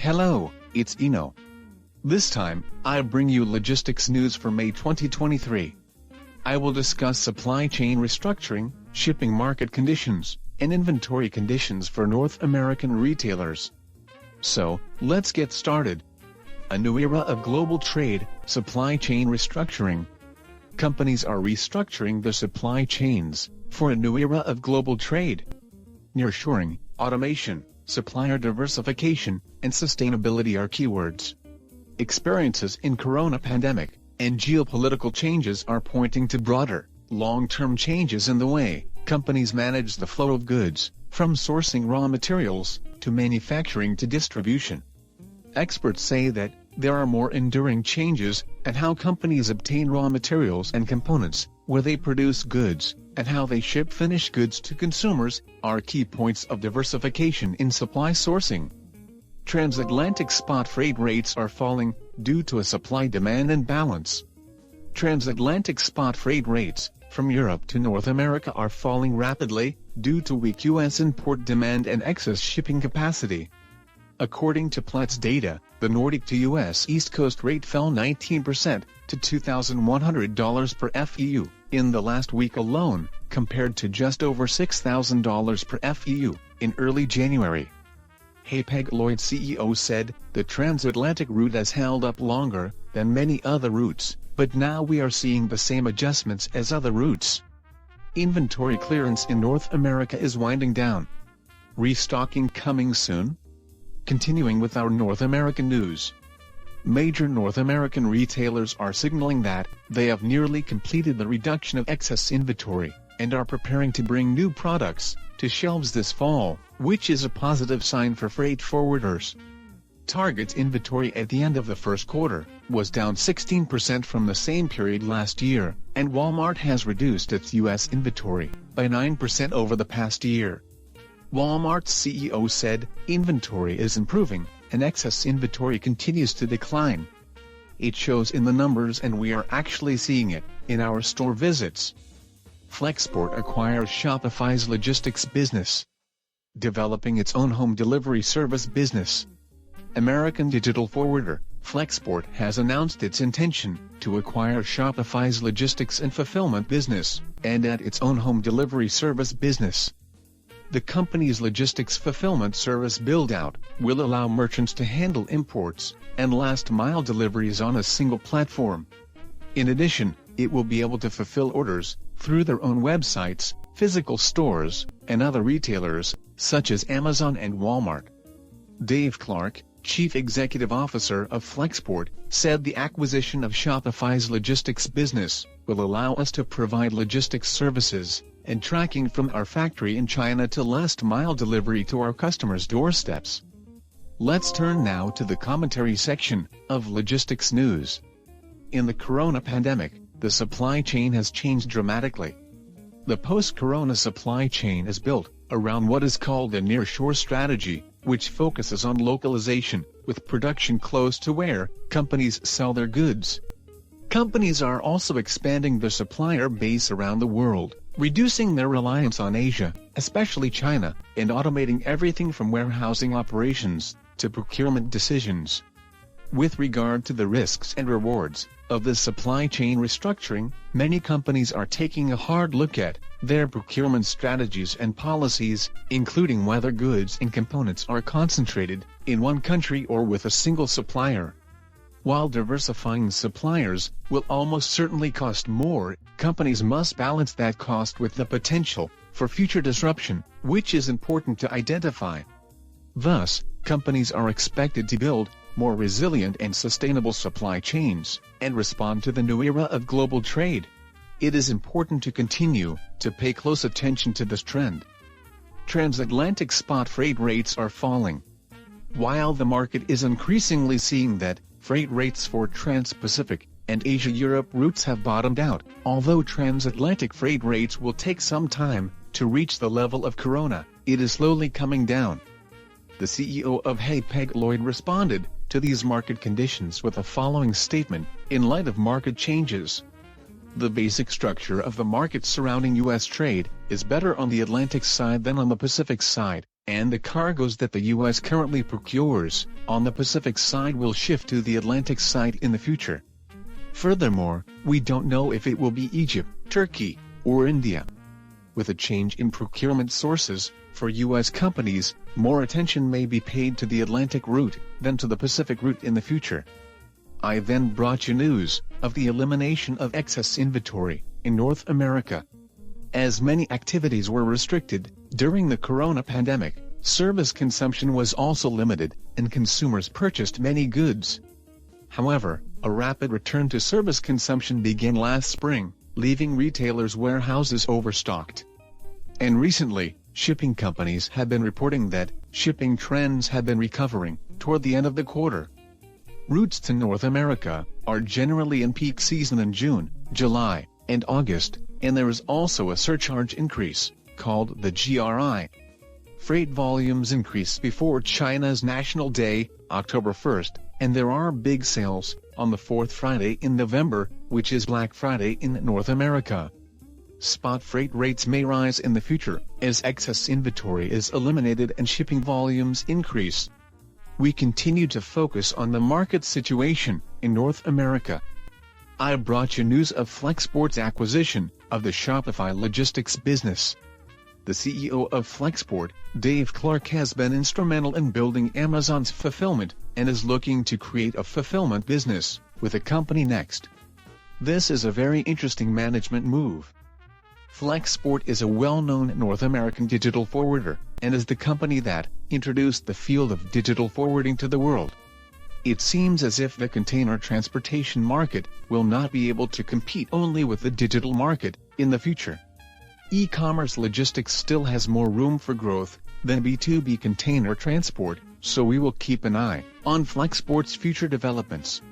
Hello, it's Iino. This time, I bring you logistics news for May 2023. I will discuss supply chain restructuring, shipping market conditions, and inventory conditions for North American retailers. So, let's get started. A new era of global trade, supply chain restructuring. Companies are restructuring their supply chains for a new era of global trade. Nearshoring, automation, supplier diversification, and sustainability are keywords. Experiences in corona pandemic and geopolitical changes are pointing to broader, long-term changes in the way companies manage the flow of goods, from sourcing raw materials, to manufacturing to distribution. Experts say that there are more enduring changes in how companies obtain raw materials and components, where they produce goods, and how they ship finished goods to consumers, are key points of diversification in supply sourcing. Transatlantic spot freight rates are falling due to a supply-demand imbalance. Transatlantic spot freight rates from Europe to North America are falling rapidly due to weak U.S. import demand and excess shipping capacity. According to Platts data, the Nordic to U.S. East Coast rate fell 19% to $2,100 per FEU in the last week alone, compared to just over $6,000 per FEU in early January. Hapag-Lloyd CEO said, "The transatlantic route has held up longer than many other routes, but now we are seeing the same adjustments as other routes." Inventory clearance in North America is winding down. Restocking coming soon? Continuing with our North American news. Major North American retailers are signaling that they have nearly completed the reduction of excess inventory and are preparing to bring new products to shelves this fall, which is a positive sign for freight forwarders. Target's inventory at the end of the first quarter was down 16% from the same period last year, and Walmart has reduced its U.S. inventory by 9% over the past year. Walmart's CEO said, "Inventory is improving, and excess inventory continues to decline. It shows in the numbers and we are actually seeing it in our store visits." Flexport acquires Shopify's logistics business, developing its own home delivery service business. American digital forwarder, Flexport has announced its intention to acquire Shopify's logistics and fulfillment business, and add its own home delivery service business. The company's logistics fulfillment service build-out will allow merchants to handle imports and last-mile deliveries on a single platform. In addition, it will be able to fulfill orders through their own websites, physical stores, and other retailers, such as Amazon and Walmart. Dave Clark, Chief Executive Officer of Flexport, said the acquisition of Shopify's logistics business will allow us to provide logistics services and tracking from our factory in China to last-mile delivery to our customers' doorsteps. Let's turn now to the commentary section of logistics news. In the corona pandemic, the supply chain has changed dramatically. The post-corona supply chain is built around what is called a nearshore strategy, which focuses on localization, with production close to where companies sell their goods. Companies are also expanding their supplier base around the world, reducing their reliance on Asia, especially China, and automating everything from warehousing operations to procurement decisions. With regard to the risks and rewards of this supply chain restructuring, many companies are taking a hard look at their procurement strategies and policies, including whether goods and components are concentrated in one country or with a single supplier. While diversifying suppliers will almost certainly cost more, companies must balance that cost with the potential for future disruption, which is important to identify. Thus, companies are expected to build more resilient and sustainable supply chains and respond to the new era of global trade. It is important to continue to pay close attention to this trend. Transatlantic spot freight rates are falling. While the market is increasingly seeing that freight rates for Transpacific and Asia-Europe routes have bottomed out, although transatlantic freight rates will take some time to reach the level of corona, it is slowly coming down. The CEO of Hapag-Lloyd responded to these market conditions with the following statement: "In light of market changes, the basic structure of the market surrounding U.S. trade is better on the Atlantic side than on the Pacific side, and the cargoes that the U.S. currently procures on the Pacific side will shift to the Atlantic side in the future. Furthermore, we don't know if it will be Egypt, Turkey, or India. With a change in procurement sources, for U.S. companies, more attention may be paid to the Atlantic route than to the Pacific route in the future. I then brought you news of the elimination of excess inventory in North America. As many activities were restricted during the corona pandemic, service consumption was also limited, and consumers purchased many goods. However, a rapid return to service consumption began last spring, leaving retailers' warehouses overstocked. And recently, shipping companies have been reporting that shipping trends have been recovering toward the end of the quarter. Routes to North America are generally in peak season in June, July, and August, and there is also a surcharge increase, called the GRI. Freight volumes increase before China's National Day, October 1st, and there are big sales on the fourth Friday in November, which is Black Friday in North America. Spot freight rates may rise in the future, as excess inventory is eliminated and shipping volumes increase. We continue to focus on the market situation in North America. I brought you news of Flexport's acquisition of the Shopify logistics business. The CEO of Flexport, Dave Clark, has been instrumental in building Amazon's fulfillment, and is looking to create a fulfillment business with a company next. This is a very interesting management move. Flexport is a well-known North American digital forwarder, and is the company that introduced the field of digital forwarding to the world. It seems as if the container transportation market will not be able to compete only with the digital market in the future. E-commerce logistics still has more room for growth than B2B container transport, so we will keep an eye on Flexport's future developments.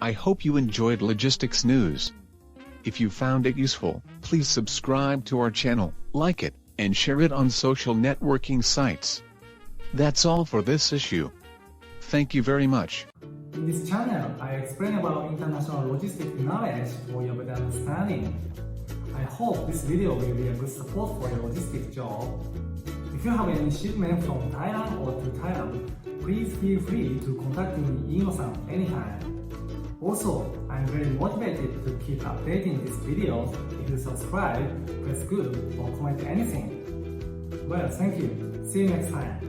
I hope you enjoyed logistics news. If you found it useful, please subscribe to our channel, like it, and share it on social networking sites. That's all for this issue. Thank you very much. In this channel, I explain about international logistics knowledge for your better understanding. I hope this video will be a good support for your logistics job. If you have any shipment from Thailand or to Thailand, please feel free to contact me Iino-san anytime. Also, I'm very motivated to keep updating these videos. If you subscribe, press good or comment anything. Well, thank you. See you next time.